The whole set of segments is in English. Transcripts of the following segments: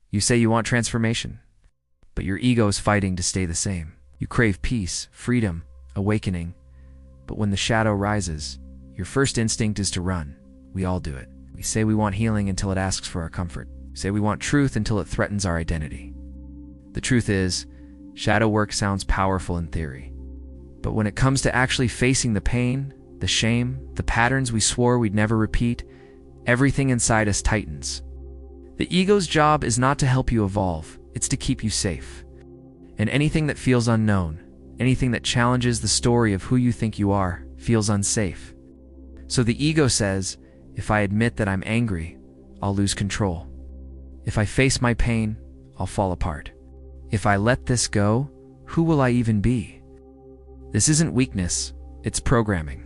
You say you want transformation, but your ego is fighting to stay the same. You crave peace, freedom, awakening, but when the shadow rises, your first instinct is to run. We all do it. We say we want healing until it asks for our comfort. We say we want truth until it threatens our identity. The truth is, shadow work sounds powerful in theory, but when it comes to actually facing the pain, the shame, the patterns we swore we'd never repeat, everything inside us tightens. The ego's job is not to help you evolve, it's to keep you safe. And anything that feels unknown, anything that challenges the story of who you think you are, feels unsafe. So the ego says, if I admit that I'm angry, I'll lose control. If I face my pain, I'll fall apart. If I let this go, who will I even be? This isn't weakness, it's programming.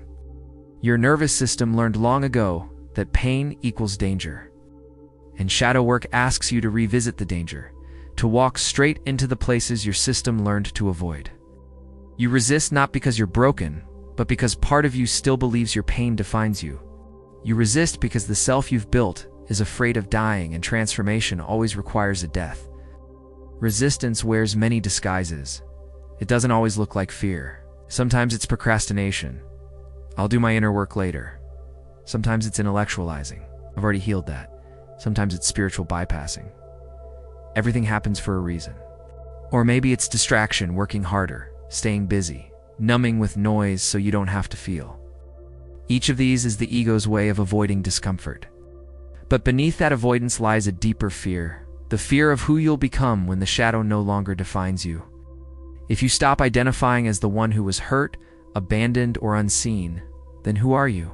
Your nervous system learned long ago that pain equals danger. And shadow work asks you to revisit the danger, to walk straight into the places your system learned to avoid. You resist not because you're broken, but because part of you still believes your pain defines you. You resist because the self you've built is afraid of dying, and transformation always requires a death. Resistance wears many disguises. It doesn't always look like fear. Sometimes it's procrastination. I'll do my inner work later. Sometimes it's intellectualizing. I've already healed that. Sometimes it's spiritual bypassing. Everything happens for a reason. Or maybe it's distraction, working harder, staying busy, numbing with noise so you don't have to feel. Each of these is the ego's way of avoiding discomfort. But beneath that avoidance lies a deeper fear, the fear of who you'll become when the shadow no longer defines you. If you stop identifying as the one who was hurt, abandoned, or unseen, then who are you?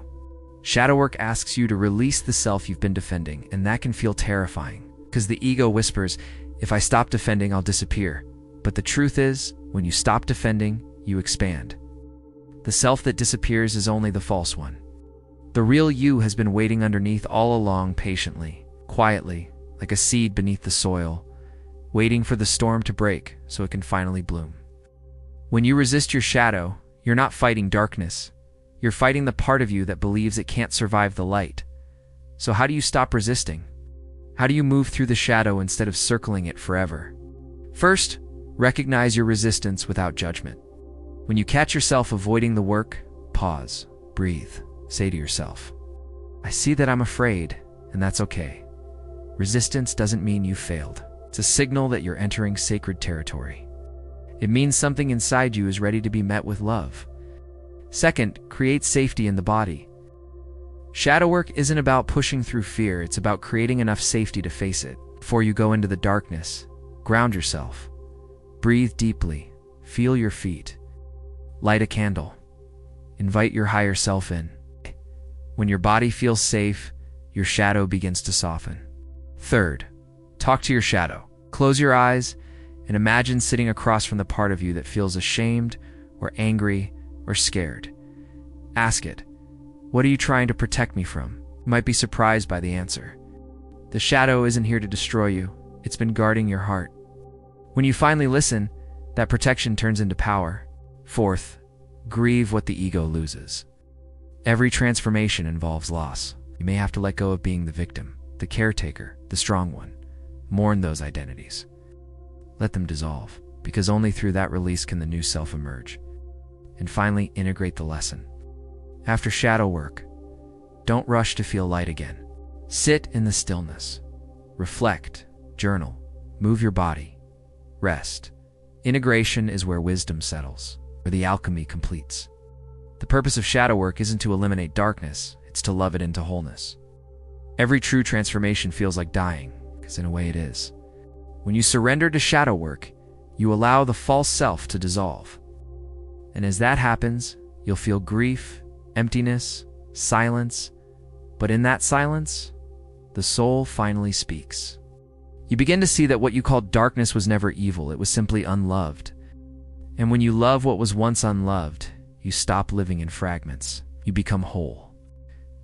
Shadow work asks you to release the self you've been defending, and that can feel terrifying, because the ego whispers, if I stop defending, I'll disappear. But the truth is, when you stop defending, you expand. The self that disappears is only the false one. The real you has been waiting underneath all along, patiently, quietly, like a seed beneath the soil, waiting for the storm to break so it can finally bloom. When you resist your shadow, you're not fighting darkness. You're fighting the part of you that believes it can't survive the light. So how do you stop resisting? How do you move through the shadow instead of circling it forever? First, recognize your resistance without judgment. When you catch yourself avoiding the work, pause, breathe, say to yourself, I see that I'm afraid, and that's okay. Resistance doesn't mean you failed. It's a signal that you're entering sacred territory. It means something inside you is ready to be met with love. Second, create safety in the body. Shadow work isn't about pushing through fear, it's about creating enough safety to face it. Before you go into the darkness, ground yourself. Breathe deeply, feel your feet. Light a candle. Invite your higher self in. When your body feels safe, your shadow begins to soften. Third, talk to your shadow. Close your eyes and imagine sitting across from the part of you that feels ashamed or angry or scared. Ask it, what are you trying to protect me from? You might be surprised by the answer. The shadow isn't here to destroy you. It's been guarding your heart. When you finally listen, that protection turns into power. Fourth, grieve what the ego loses. Every transformation involves loss. You may have to let go of being the victim, the caretaker, the strong one. Mourn those identities. Let them dissolve, because only through that release can the new self emerge. And finally, integrate the lesson. After shadow work, don't rush to feel light again. Sit in the stillness. Reflect, journal, move your body, rest. Integration is where wisdom settles, where the alchemy completes. The purpose of shadow work isn't to eliminate darkness, it's to love it into wholeness. Every true transformation feels like dying, because in a way it is. When you surrender to shadow work, you allow the false self to dissolve. And as that happens, you'll feel grief, emptiness, silence. But in that silence, the soul finally speaks. You begin to see that what you called darkness was never evil, it was simply unloved. And when you love what was once unloved, you stop living in fragments. You become whole.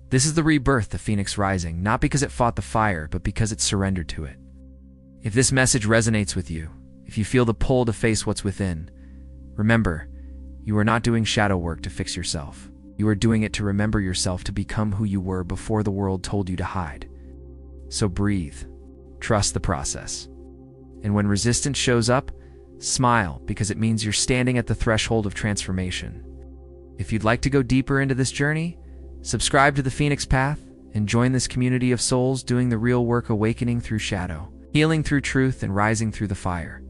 This is the rebirth, the phoenix rising, not because it fought the fire, but because it surrendered to it. If this message resonates with you, if you feel the pull to face what's within, remember, you are not doing shadow work to fix yourself. You are doing it to remember yourself, to become who you were before the world told you to hide. So breathe. Trust the process. And when resistance shows up, smile, because it means you're standing at the threshold of transformation. If you'd like to go deeper into this journey, subscribe to the Phoenix Path and join this community of souls doing the real work, awakening through shadow, healing through truth, and rising through the fire.